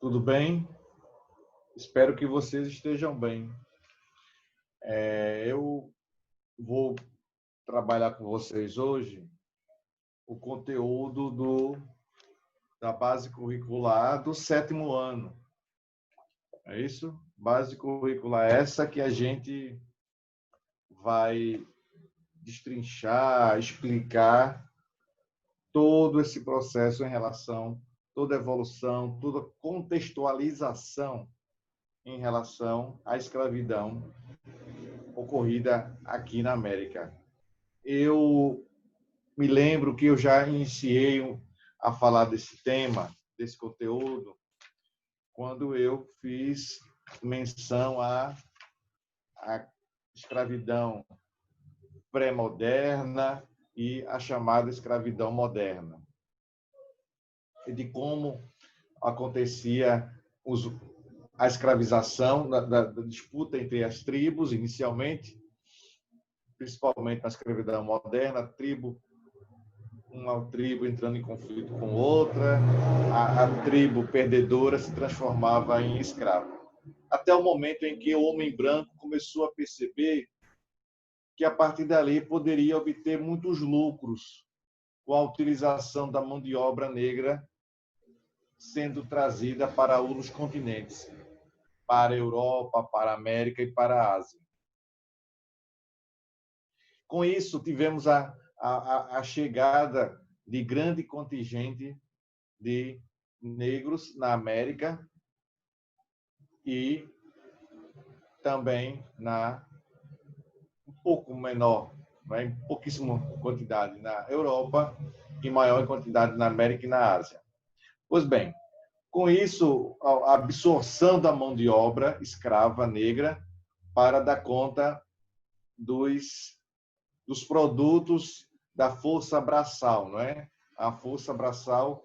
tudo bem? Espero que vocês estejam bem. Eu vou trabalhar com vocês hoje o conteúdo da base curricular do 7º ano. É isso? Base curricular essa que a gente vai destrinchar, explicar todo esse processo em relação, toda a evolução, toda a contextualização em relação à escravidão ocorrida aqui na América. Eu me lembro que eu já iniciei a falar desse tema, desse conteúdo, quando eu fiz menção à escravidão pré-moderna e a chamada escravidão moderna, e de como acontecia a escravização da disputa entre as tribos, inicialmente, principalmente na escravidão moderna, uma tribo entrando em conflito com outra, a tribo perdedora se transformava em escrava. Até o momento em que o homem branco começou a perceber que, a partir dali, poderia obter muitos lucros com a utilização da mão de obra negra sendo trazida para outros continentes, para a Europa, para a América e para a Ásia. Com isso, tivemos a chegada de grande contingente de negros na América e também um pouco menor, em pouquíssima quantidade na Europa e maior em quantidade na América e na Ásia. Pois bem, com isso, a absorção da mão de obra escrava negra para dar conta dos produtos da força braçal, não é? A força braçal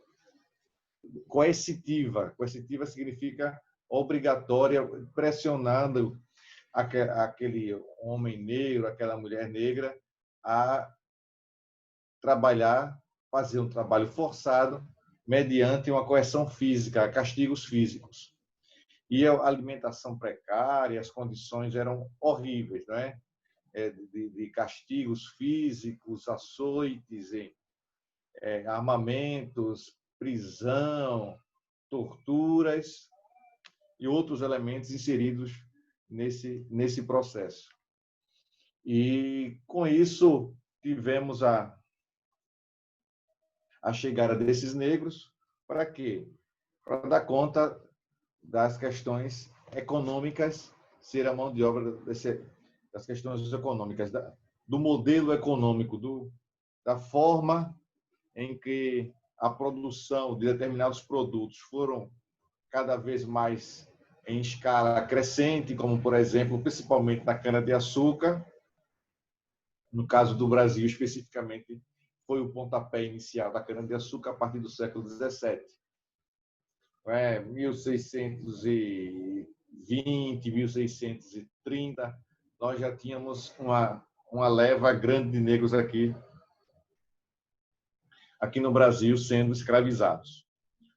coercitiva. Coercitiva significa obrigatória, pressionando aquele homem negro, aquela mulher negra a trabalhar, fazer um trabalho forçado mediante uma coerção física, castigos físicos. E a alimentação precária, as condições eram horríveis, não é? De castigos físicos, açoites, armamentos, prisão, torturas e outros elementos inseridos nesse processo. E, com isso, tivemos a chegada desses negros para quê? Para dar conta das questões econômicas, ser a mão de obra das questões econômicas, do modelo econômico, da forma em que a produção de determinados produtos foram cada vez mais em escala crescente, como, por exemplo, principalmente na cana-de-açúcar. No caso do Brasil, especificamente, foi o pontapé inicial da cana-de-açúcar a partir do século XVII. 1620, 1630, nós já tínhamos uma leva grande de negros aqui no Brasil sendo escravizados,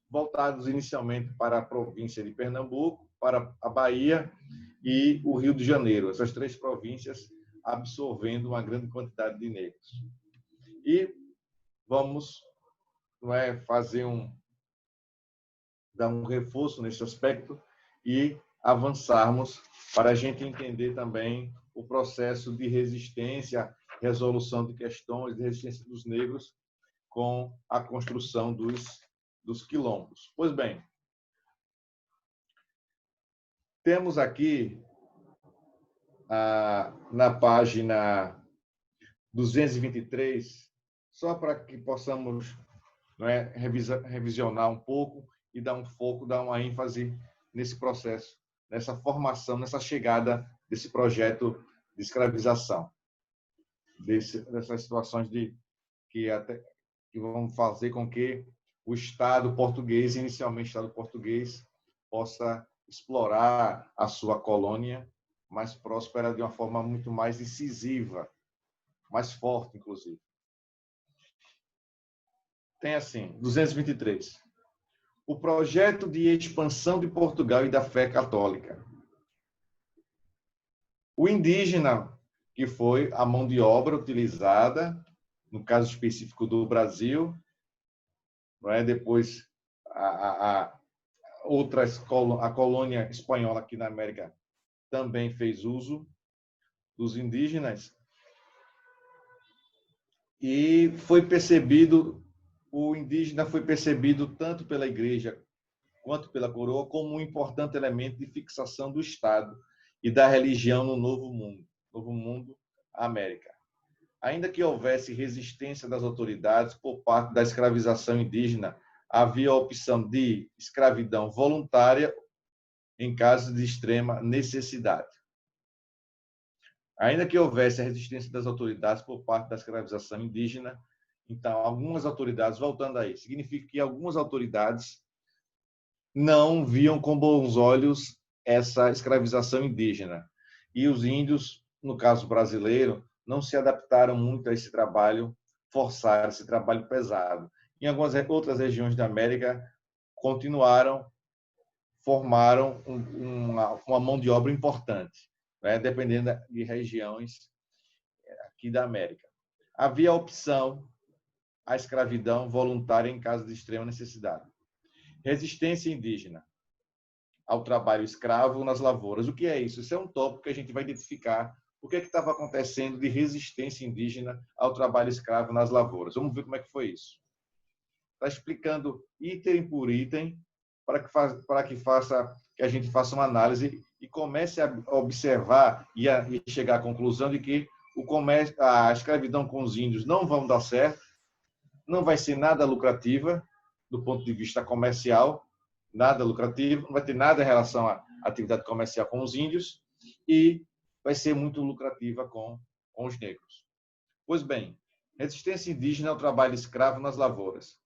voltados inicialmente para a província de Pernambuco, para a Bahia e o Rio de Janeiro, essas três províncias absorvendo uma grande quantidade de negros. E vamos dar um reforço nesse aspecto e avançarmos para a gente entender também o processo de resistência, resolução de questões de resistência dos negros com a construção dos quilombos. Pois bem, temos aqui na página 223, só para que possamos revisionar um pouco e dar um foco, dar uma ênfase nesse processo, nessa formação, nessa chegada desse projeto de escravização, dessas situações que vão fazer com que o Estado português, inicialmente o Estado português, possa explorar a sua colônia mais próspera de uma forma muito mais incisiva, mais forte, inclusive. Tem assim, 223. o projeto de expansão de Portugal e da fé católica. O indígena, que foi a mão de obra utilizada, no caso específico do Brasil, não é? Depois a colônia espanhola aqui na América também fez uso dos indígenas, e o indígena foi percebido tanto pela igreja quanto pela coroa como um importante elemento de fixação do Estado e da religião no Novo Mundo, América. Ainda que houvesse resistência das autoridades por parte da escravização indígena, havia a opção de escravidão voluntária em casos de extrema necessidade. Ainda que houvesse a resistência das autoridades por parte da escravização indígena, então, algumas autoridades, voltando aí, significa que algumas autoridades não viam com bons olhos essa escravização indígena. E os índios, no caso brasileiro, não se adaptaram muito a esse trabalho forçado, esse trabalho pesado. Em algumas outras regiões da América, formaram uma mão de obra importante, né, dependendo de regiões aqui da América. Havia a opção, a escravidão voluntária em caso de extrema necessidade. Resistência indígena ao trabalho escravo nas lavouras. O que é isso? Isso é um tópico que a gente vai identificar o que estava acontecendo de resistência indígena ao trabalho escravo nas lavouras. Vamos ver como é que foi isso. Está explicando item por item para que a gente faça uma análise e comece a observar e chegar à conclusão de que a escravidão com os índios não vão dar certo, não vai ser nada lucrativa do ponto de vista comercial, nada lucrativo, não vai ter nada em relação à atividade comercial com os índios e vai ser muito lucrativa com os negros. Pois bem, resistência indígena ao trabalho escravo nas lavouras.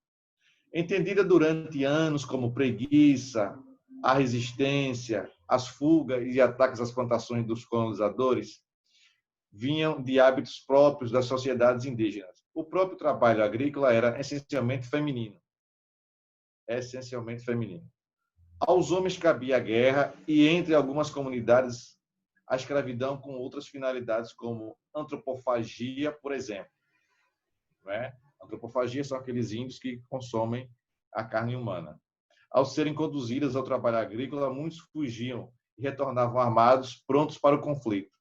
Entendida durante anos como preguiça, a resistência, as fugas e ataques às plantações dos colonizadores, vinham de hábitos próprios das sociedades indígenas. O próprio trabalho agrícola era essencialmente feminino. Aos homens cabia a guerra e, entre algumas comunidades, a escravidão com outras finalidades, como antropofagia, por exemplo. Não é? Antropofagia são aqueles índios que consomem a carne humana. Ao serem conduzidas ao trabalho agrícola, muitos fugiam e retornavam armados, prontos para o conflito.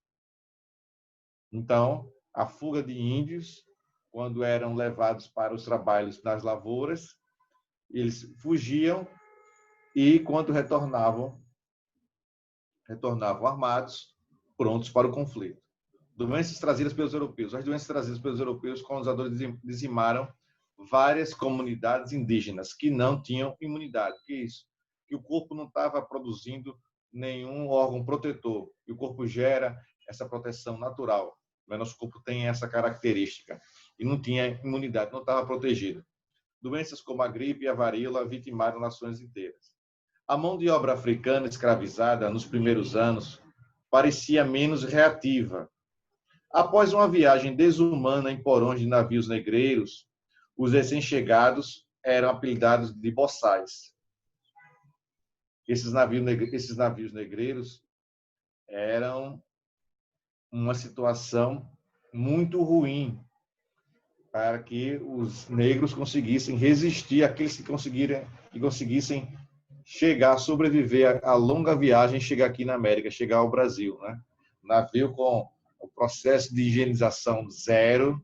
Então, a fuga de índios, quando eram levados para os trabalhos nas lavouras, eles fugiam e, quando retornavam armados, prontos para o conflito. Doenças trazidas pelos europeus. As doenças trazidas pelos europeus, os colonizadores dizimaram várias comunidades indígenas que não tinham imunidade. O que é isso? Que o corpo não estava produzindo nenhum órgão protetor. E o corpo gera essa proteção natural. Mas nosso corpo tem essa característica. E não tinha imunidade, não estava protegido. Doenças como a gripe e a varíola vitimaram nações inteiras. A mão de obra africana escravizada, nos primeiros anos, parecia menos reativa. Após uma viagem desumana em porões de navios negreiros, os recém-chegados eram apelidados de boçais. Esses navios negreiros eram uma situação muito ruim para que os negros conseguissem resistir, aqueles que conseguissem chegar, sobreviver a longa viagem, chegar aqui na América, chegar ao Brasil, né? Navio com o processo de higienização zero,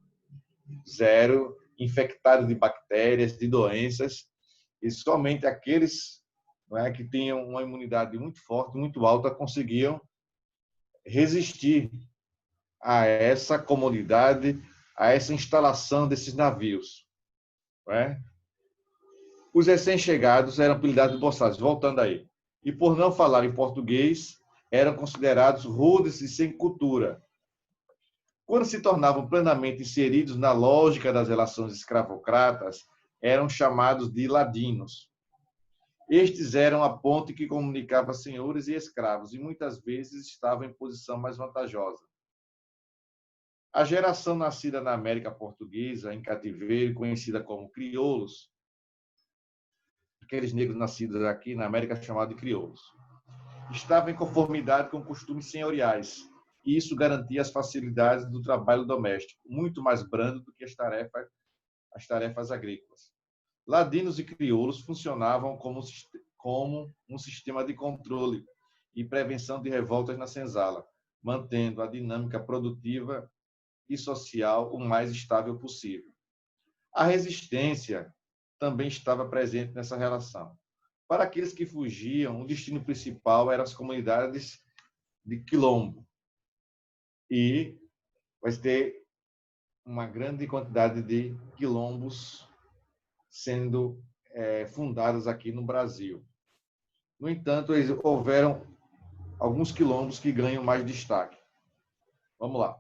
infectado de bactérias, de doenças, e somente aqueles, não é, que tinham uma imunidade muito forte, muito alta, conseguiam resistir a essa comodidade, a essa instalação desses navios. Não é? Os recém-chegados eram apelidados de boçais, voltando aí. E por não falar em português, eram considerados rudes e sem cultura. Quando se tornavam plenamente inseridos na lógica das relações escravocratas, eram chamados de ladinos. Estes eram a ponte que comunicava senhores e escravos e muitas vezes estavam em posição mais vantajosa. A geração nascida na América Portuguesa, em cativeiro, conhecida como crioulos, aqueles negros nascidos aqui na América chamados de crioulos. Estava em conformidade com costumes senhoriais, e isso garantia as facilidades do trabalho doméstico, muito mais brando do que as tarefas agrícolas. Ladinos e crioulos funcionavam como um sistema de controle e prevenção de revoltas na senzala, mantendo a dinâmica produtiva e social o mais estável possível. A resistência também estava presente nessa relação. Para aqueles que fugiam, o destino principal eram as comunidades de quilombo. E vai ter uma grande quantidade de quilombos sendo fundados aqui no Brasil. No entanto, houveram alguns quilombos que ganham mais destaque. Vamos lá.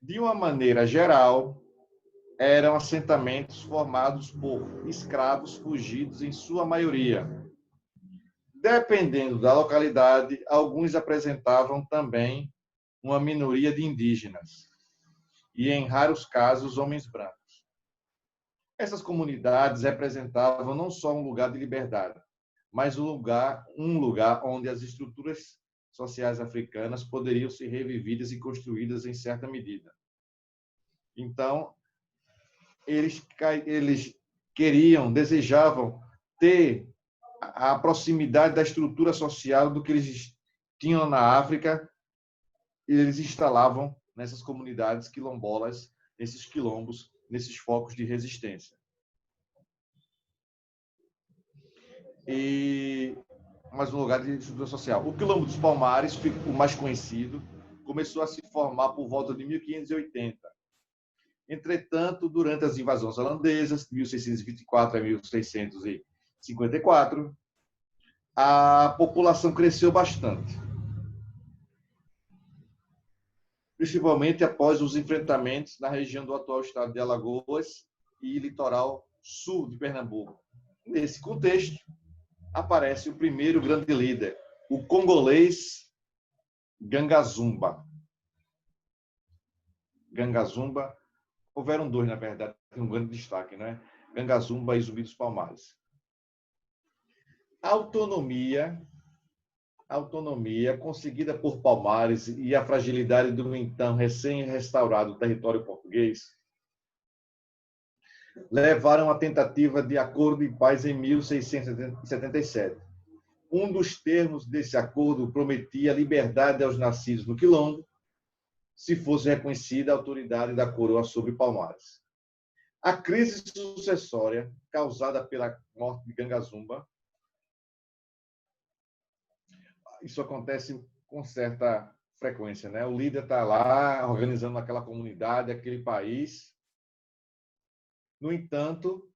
De uma maneira geral, eram assentamentos formados por escravos fugidos, em sua maioria. Dependendo da localidade, alguns apresentavam também uma minoria de indígenas e, em raros casos, homens brancos. Essas comunidades representavam não só um lugar de liberdade, mas um lugar onde as estruturas sociais africanas poderiam ser revividas e construídas em certa medida. Então, eles desejavam ter a proximidade da estrutura social do que eles tinham na África, e eles instalavam nessas comunidades quilombolas, nesses quilombos, nesses focos de resistência. E mais um lugar de estrutura social. O Quilombo dos Palmares, o mais conhecido, começou a se formar por volta de 1580. Entretanto, durante as invasões holandesas, de 1624 a 1654, a população cresceu bastante, principalmente após os enfrentamentos na região do atual estado de Alagoas e litoral sul de Pernambuco. Nesse contexto, aparece o primeiro grande líder, o congolês Gangazumba. Gangazumba, houveram dois, na verdade, tem um grande destaque, né? Gangazumba e Zumbi dos Palmares. A autonomia conseguida por Palmares e a fragilidade do então recém-restaurado território português levaram à tentativa de acordo de paz em 1677. Um dos termos desse acordo prometia liberdade aos nascidos no Quilombo, se fosse reconhecida a autoridade da coroa sobre Palmares. A crise sucessória causada pela morte de Gangazumba, isso acontece com certa frequência, né? O líder está lá organizando aquela comunidade, aquele país. No entanto,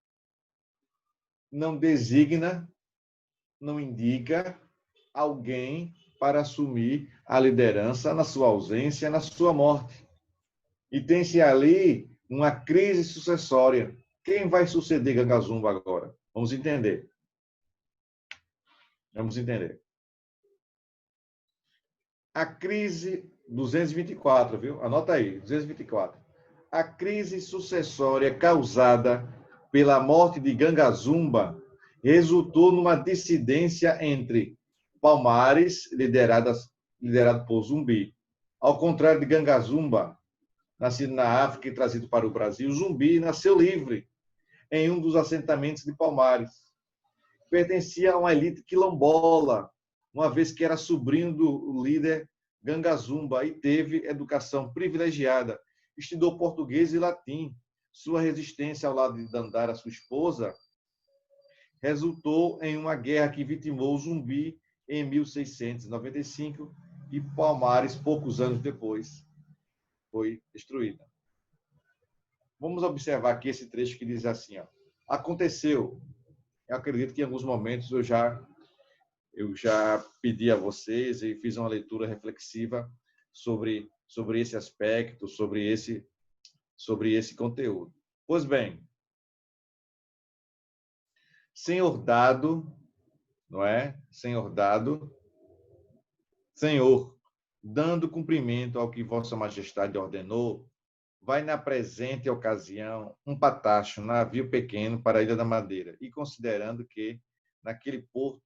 não designa, não indica alguém para assumir a liderança na sua ausência, na sua morte. E tem-se ali uma crise sucessória. Quem vai suceder Gangazumba agora? Vamos entender. A crise 224, viu? Anota aí, 224. A crise sucessória causada pela morte de Gangazumba resultou numa dissidência entre Palmares, liderado por Zumbi. Ao contrário de Gangazumba, nascido na África e trazido para o Brasil, Zumbi nasceu livre em um dos assentamentos de Palmares. Pertencia a uma elite quilombola, uma vez que era sobrinho do líder Gangazumba e teve educação privilegiada. Estudou português e latim. Sua resistência ao lado de Dandara, sua esposa, resultou em uma guerra que vitimou Zumbi em 1695 e Palmares, poucos anos depois, foi destruída. Vamos observar aqui esse trecho que diz assim, ó. Aconteceu, eu acredito que em alguns momentos eu já pedi a vocês e fiz uma leitura reflexiva sobre esse aspecto, sobre esse conteúdo. Pois bem, Senhor dado, não é? Senhor dado, Senhor, dando cumprimento ao que Vossa Majestade ordenou, vai na presente ocasião um patacho, um navio pequeno para a Ilha da Madeira, e considerando que naquele porto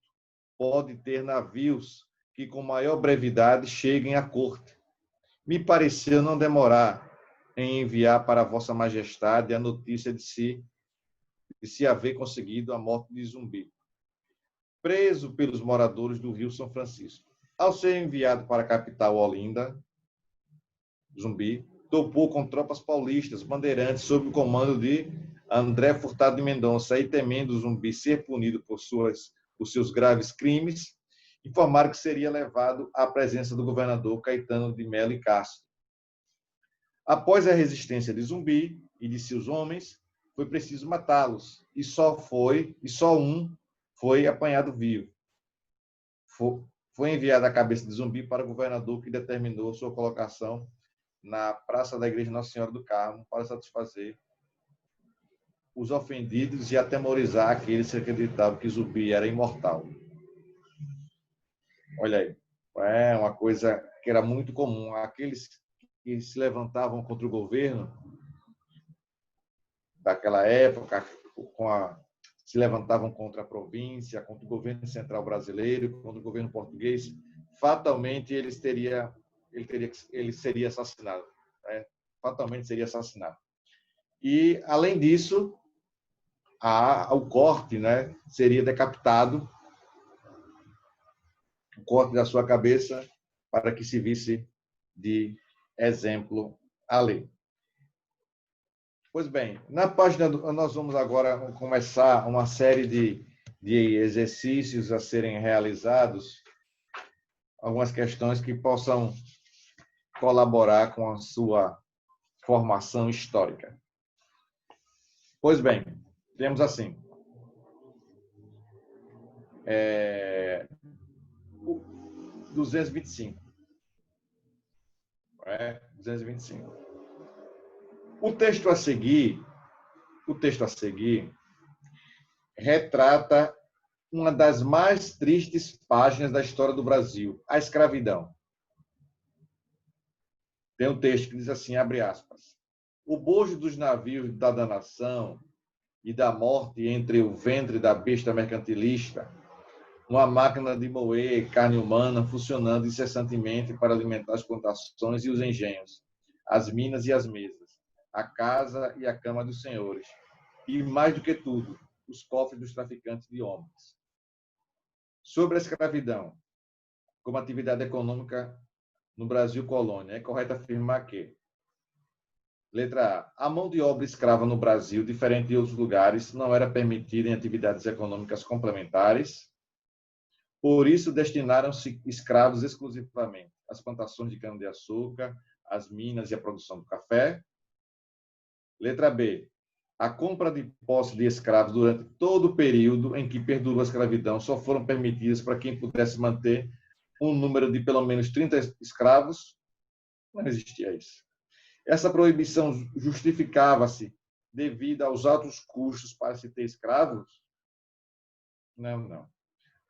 pode ter navios que com maior brevidade cheguem à corte, me pareceu não demorar em enviar para Vossa Majestade a notícia de se haver conseguido a morte de Zumbi, preso pelos moradores do Rio São Francisco. Ao ser enviado para a capital Olinda, Zumbi topou com tropas paulistas, bandeirantes, sob o comando de André Furtado de Mendonça, e temendo Zumbi ser punido por seus graves crimes, informaram que seria levado à presença do governador Caetano de Melo e Castro. Após a resistência de Zumbi e de seus homens, foi preciso matá-los, e só um foi apanhado vivo. Foi enviada a cabeça de Zumbi para o governador, que determinou sua colocação na praça da Igreja Nossa Senhora do Carmo para satisfazer os ofendidos e atemorizar aqueles que acreditavam que Zumbi era imortal. Olha aí, é uma coisa que era muito comum. Aqueles que se levantavam contra o governo daquela época, se levantavam contra a província, contra o governo central brasileiro, contra o governo português, fatalmente ele seria assassinado. Né? Fatalmente seria assassinado. E, além disso, o corte, né, seria decapitado, o corte da sua cabeça, para que se visse de exemplo a lei. Pois bem, na página, nós vamos agora começar uma série de exercícios a serem realizados, algumas questões que possam colaborar com a sua formação histórica. Pois bem, temos assim, 225. 225. O texto a seguir retrata uma das mais tristes páginas da história do Brasil, a escravidão. Tem um texto que diz assim, abre aspas: o bojo dos navios da danação e da morte entre o ventre da besta mercantilista, uma máquina de moer carne humana funcionando incessantemente para alimentar as plantações e os engenhos, as minas e as mesas, a casa e a cama dos senhores, e, mais do que tudo, os cofres dos traficantes de homens. Sobre a escravidão, como atividade econômica no Brasil colônia, é correto afirmar que: letra A mão de obra escrava no Brasil, diferente de outros lugares, não era permitida em atividades econômicas complementares. Por isso, destinaram-se escravos exclusivamente às plantações de cana-de-açúcar, às minas e à produção do café. Letra B. A compra de posse de escravos durante todo o período em que perdurou a escravidão só foram permitidas para quem pudesse manter um número de pelo menos 30 escravos. Não existia isso. Essa proibição justificava-se devido aos altos custos para se ter escravos? Não.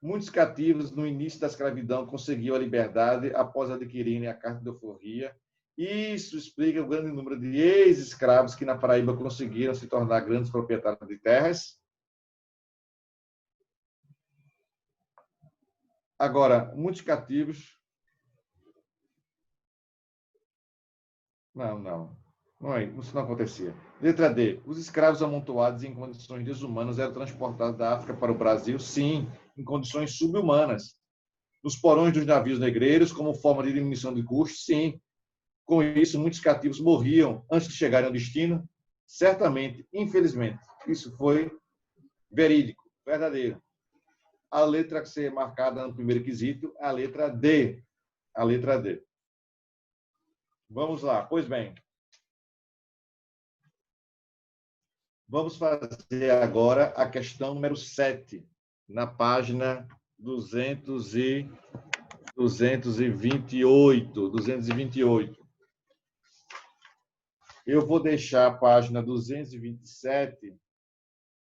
Muitos cativos, no início da escravidão, conseguiam a liberdade após adquirirem a carta de alforria. Isso explica o grande número de ex-escravos que na Paraíba conseguiram se tornar grandes proprietários de terras. Agora, muitos cativos... Isso não acontecia. Letra D. Os escravos amontoados em condições desumanas eram transportados da África para o Brasil, sim, em condições subhumanas. Nos porões dos navios negreiros, como forma de diminuição de custos, sim. Com isso, muitos cativos morriam antes de chegarem ao destino. Certamente, infelizmente, isso foi verídico, verdadeiro. A letra que ser marcada no primeiro quesito é a letra D. A letra D. Vamos lá. Pois bem. Vamos fazer agora a questão número 7, na página 228. Eu vou deixar a página 227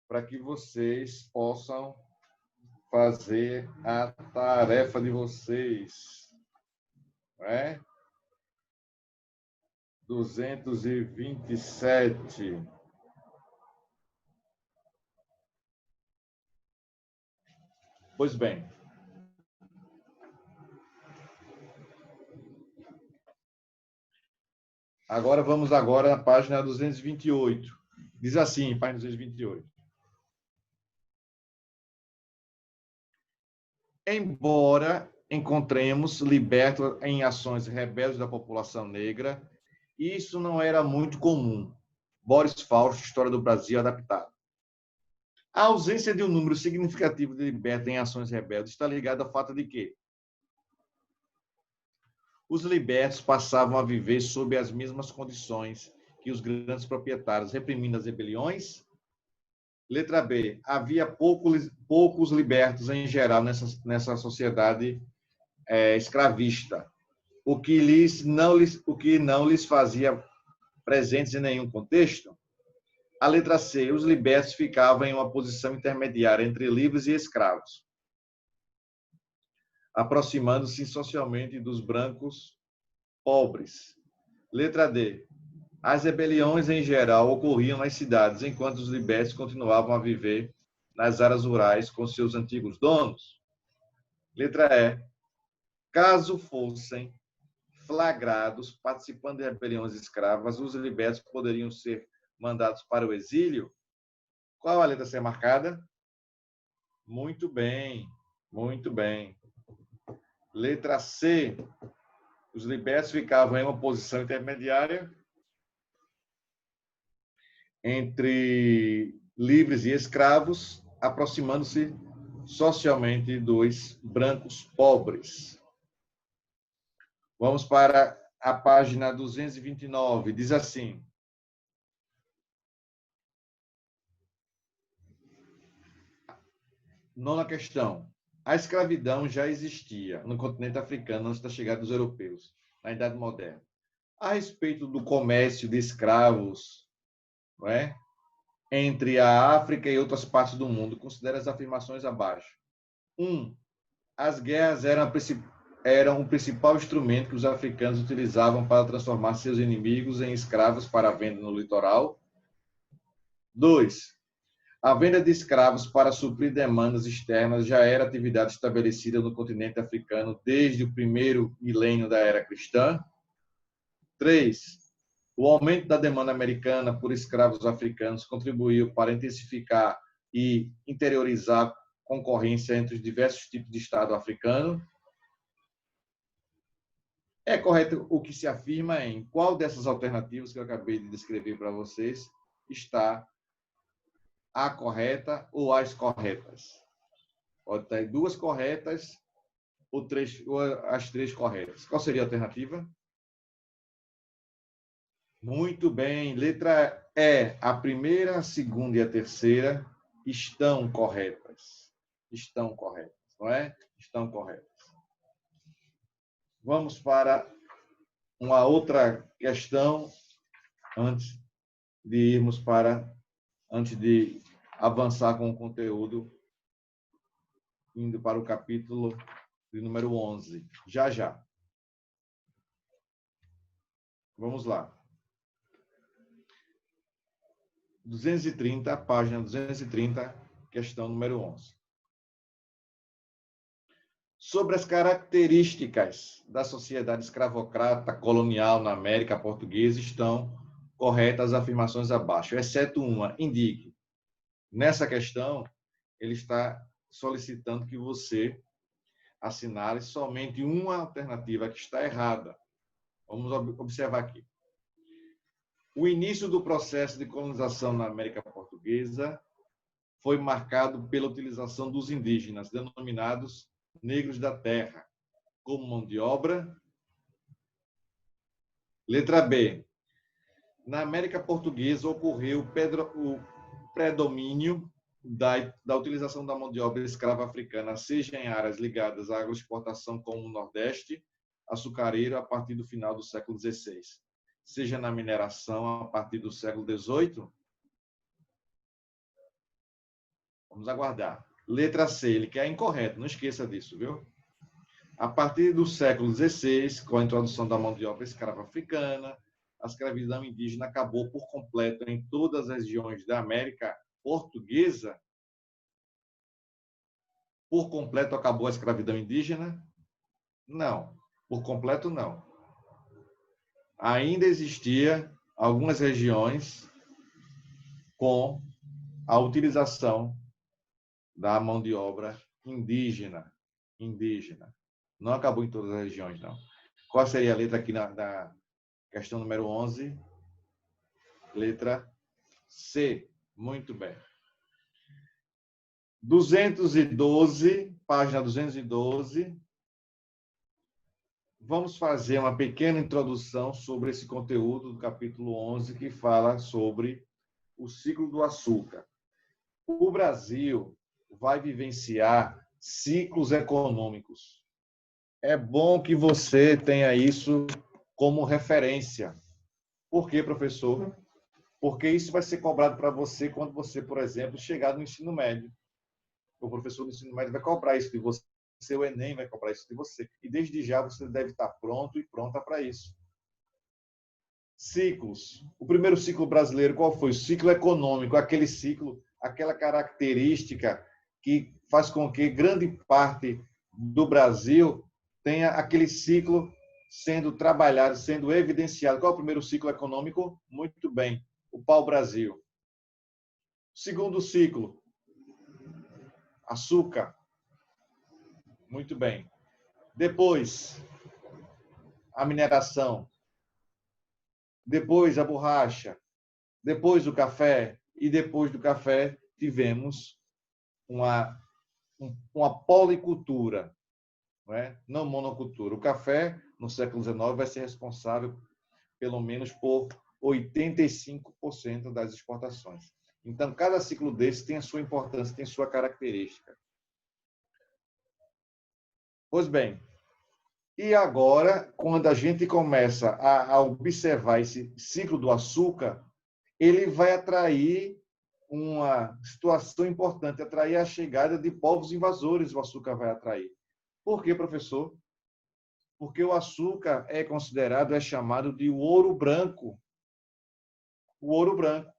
para que vocês possam fazer a tarefa de vocês. Não é? 227. Pois bem. Agora vamos na página 228. Diz assim, página 228. Embora encontremos libertos em ações rebeldes da população negra, isso não era muito comum. Boris Fausto, História do Brasil, adaptado. A ausência de um número significativo de libertos em ações rebeldes está ligada ao fato de que os libertos passavam a viver sob as mesmas condições que os grandes proprietários, reprimindo as rebeliões. Letra B. Havia poucos libertos em geral nessa sociedade escravista, o que não lhes fazia presentes em nenhum contexto. A letra C. Os libertos ficavam em uma posição intermediária entre livres e escravos, aproximando-se socialmente dos brancos pobres. Letra D. As rebeliões, em geral, ocorriam nas cidades, enquanto os libertos continuavam a viver nas áreas rurais com seus antigos donos. Letra E. Caso fossem flagrados participando de rebeliões escravas, os libertos poderiam ser mandados para o exílio. Qual a letra a ser marcada? Muito bem, muito bem. Letra C. Os libertos ficavam em uma posição intermediária entre livres e escravos, aproximando-se socialmente dos brancos pobres. Vamos para a página 229. Diz assim: nona questão. A escravidão já existia no continente africano antes da chegada dos europeus, na Idade Moderna. A respeito do comércio de escravos, não é? Entre a África e outras partes do mundo, considere as afirmações abaixo. 1. As guerras eram o principal instrumento que os africanos utilizavam para transformar seus inimigos em escravos para a venda no litoral. 2. A venda de escravos para suprir demandas externas já era atividade estabelecida no continente africano desde o primeiro milênio da era cristã. 3. O aumento da demanda americana por escravos africanos contribuiu para intensificar e interiorizar a concorrência entre os diversos tipos de Estado africano. É correto o que se afirma em qual dessas alternativas que eu acabei de descrever para vocês está a correta ou as corretas? Pode ter duas corretas ou as três corretas. Qual seria a alternativa? Muito bem. Letra E. A primeira, a segunda e a terceira estão corretas. Estão corretas, não é? Estão corretas. Vamos para uma outra questão antes de avançar com o conteúdo, indo para o capítulo de número 11. Já. Vamos lá. 230, página 230, questão número 11. Sobre as características da sociedade escravocrata colonial na América Portuguesa estão corretas as afirmações abaixo, exceto uma. Indique. Nessa questão, ele está solicitando que você assinale somente uma alternativa que está errada. Vamos observar aqui. O início do processo de colonização na América Portuguesa foi marcado pela utilização dos indígenas, denominados negros da terra, como mão de obra. Letra B. Na América Portuguesa ocorreu o predomínio da utilização da mão de obra escrava africana, seja em áreas ligadas à agroexportação como o Nordeste, açucareiro a partir do final do século XVI, seja na mineração a partir do século XVIII. Vamos aguardar. Letra C, ele quer incorreto, não esqueça disso, viu? A partir do século XVI, com a introdução da mão de obra escrava africana, a escravidão indígena acabou por completo em todas as regiões da América Portuguesa? Por completo acabou a escravidão indígena? Não, por completo não. Ainda existia algumas regiões com a utilização da mão de obra indígena. Não acabou em todas as regiões, não. Qual seria a letra aqui na questão número 11? Letra C. Muito bem. 212, página 212. Vamos fazer uma pequena introdução sobre esse conteúdo do capítulo 11, que fala sobre o ciclo do açúcar. O Brasil vai vivenciar ciclos econômicos. É bom que você tenha isso como referência. Por quê, professor? Porque isso vai ser cobrado para você quando você, por exemplo, chegar no ensino médio. O professor do ensino médio vai cobrar isso de você, o Enem vai cobrar isso de você. E desde já você deve estar pronto e pronta para isso. Ciclos. O primeiro ciclo brasileiro, qual foi? O ciclo econômico, aquele ciclo, aquela característica que faz com que grande parte do Brasil tenha aquele ciclo sendo trabalhado, sendo evidenciado. Qual é o primeiro ciclo econômico? Muito bem, o pau-brasil. Segundo ciclo, açúcar. Muito bem. Depois, a mineração. Depois, a borracha. Depois, o café. E depois do café, tivemos uma policultura, não é? Não monocultura. O café, no século XIX, vai ser responsável, pelo menos, por 85% das exportações. Então, cada ciclo desse tem a sua importância, tem a sua característica. Pois bem, e agora, quando a gente começa a observar esse ciclo do açúcar, ele vai atrair uma situação importante, atrair a chegada de povos invasores, o açúcar vai atrair. Por quê, professor? Porque o açúcar é considerado, é chamado de ouro branco. O ouro branco.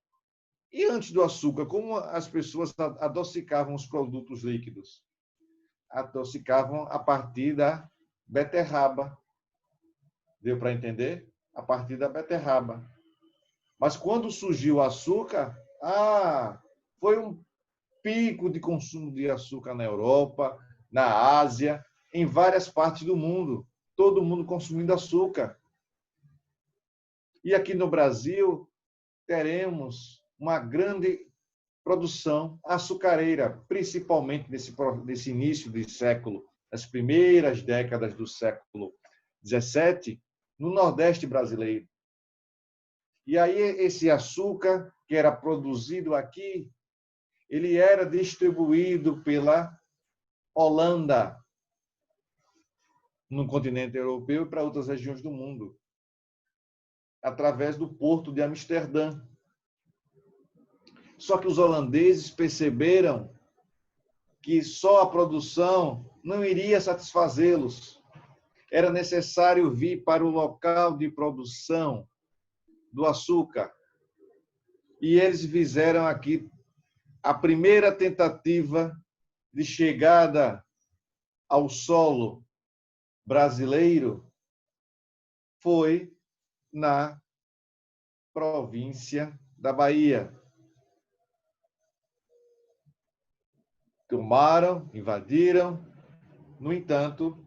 E antes do açúcar, como as pessoas adocicavam os produtos líquidos? Adocicavam a partir da beterraba. Deu para entender? A partir da beterraba. Mas quando surgiu o açúcar, foi um pico de consumo de açúcar na Europa, na Ásia, em várias partes do mundo. Todo mundo consumindo açúcar. E aqui no Brasil, teremos uma grande produção açucareira, principalmente nesse início de século, nas primeiras décadas do século XVII, no Nordeste brasileiro. E aí esse açúcar que era produzido aqui, ele era distribuído pela Holanda, no continente europeu e para outras regiões do mundo, através do porto de Amsterdã. Só que os holandeses perceberam que só a produção não iria satisfazê-los. Era necessário vir para o local de produção do açúcar. E eles fizeram aqui a primeira tentativa de chegada ao solo brasileiro foi na província da Bahia. Tomaram, invadiram. No entanto,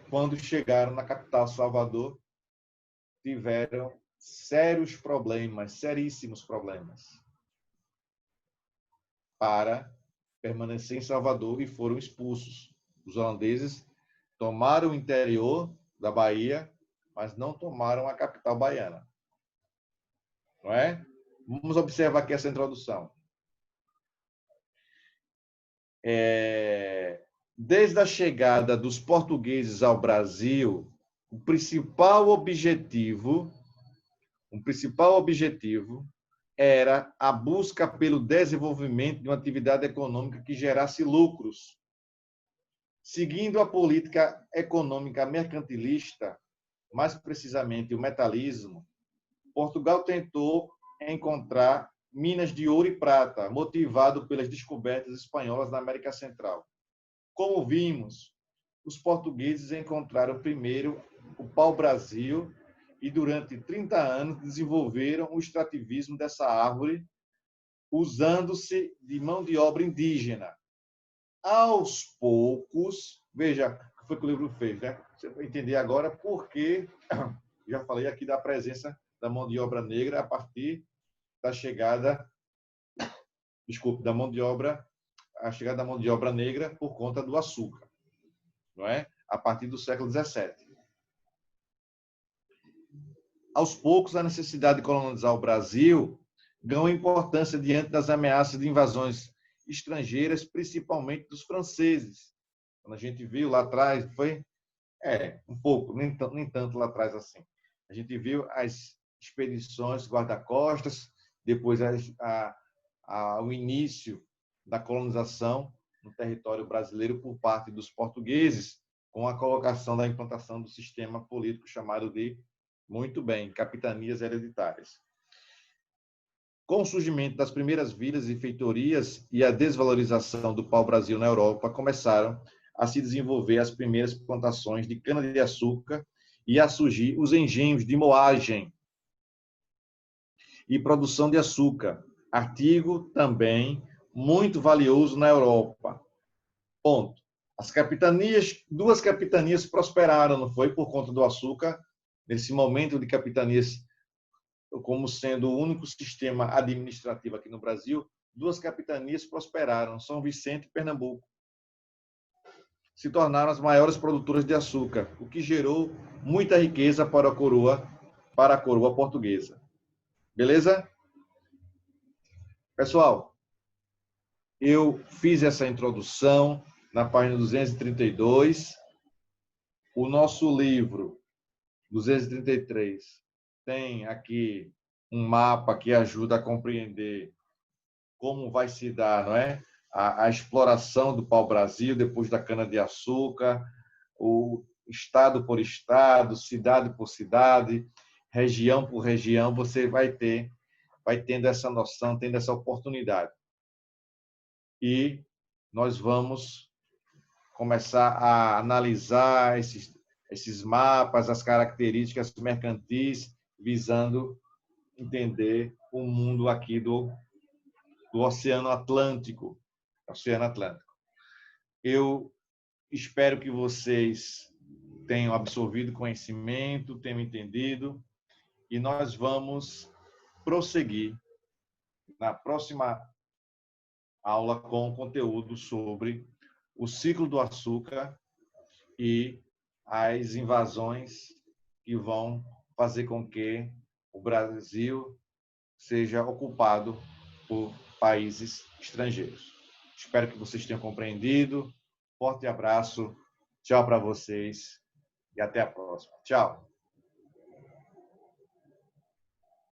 quando chegaram na capital, Salvador, tiveram sérios problemas, seríssimos problemas, para permanecer em Salvador e foram expulsos. Os holandeses tomaram o interior da Bahia, mas não tomaram a capital baiana. Não é? Vamos observar aqui essa introdução. Desde a chegada dos portugueses ao Brasil, o principal objetivo era a busca pelo desenvolvimento de uma atividade econômica que gerasse lucros. Seguindo a política econômica mercantilista, mais precisamente o metalismo, Portugal tentou encontrar minas de ouro e prata, motivado pelas descobertas espanholas na América Central. Como vimos, os portugueses encontraram primeiro o pau-brasil e, durante 30 anos, desenvolveram o extrativismo dessa árvore, usando-se de mão de obra indígena. Aos poucos, veja o que foi que o livro fez, né? Você vai entender agora por que, já falei aqui da presença da mão de obra negra a partir da chegada, da mão de obra, a chegada da mão de obra negra por conta do açúcar, não é? A partir do século XVII. Aos poucos, a necessidade de colonizar o Brasil ganhou importância diante das ameaças de invasões estrangeiras, principalmente dos franceses. Quando a gente viu lá atrás, foi um pouco, nem tanto lá atrás assim. A gente viu as expedições guarda-costas, depois o início da colonização no território brasileiro por parte dos portugueses, com a colocação da implantação do sistema político chamado de, muito bem, capitanias hereditárias. Com o surgimento das primeiras vilas e feitorias e a desvalorização do pau-brasil na Europa, começaram a se desenvolver as primeiras plantações de cana-de-açúcar e a surgir os engenhos de moagem e produção de açúcar, artigo também muito valioso na Europa. Ponto. Duas capitanias prosperaram, não foi por conta do açúcar, nesse momento de capitanias como sendo o único sistema administrativo aqui no Brasil, duas capitanias prosperaram, São Vicente e Pernambuco. Se tornaram as maiores produtoras de açúcar, o que gerou muita riqueza para a coroa portuguesa. Beleza? Pessoal, eu fiz essa introdução na página 232. O nosso livro, 233, tem aqui um mapa que ajuda a compreender como vai se dar, não é? A exploração do pau-brasil depois da cana-de-açúcar, o estado por estado, cidade por cidade, região por região, você vai tendo essa noção, tendo essa oportunidade. E nós vamos começar a analisar esses mapas, as características mercantis, visando entender o mundo aqui do Oceano Atlântico. Eu espero que vocês tenham absorvido conhecimento, tenham entendido, e nós vamos prosseguir na próxima aula com conteúdo sobre o ciclo do açúcar e as invasões que vão fazer com que o Brasil seja ocupado por países estrangeiros. Espero que vocês tenham compreendido. Forte abraço. Tchau para vocês e até a próxima. Tchau.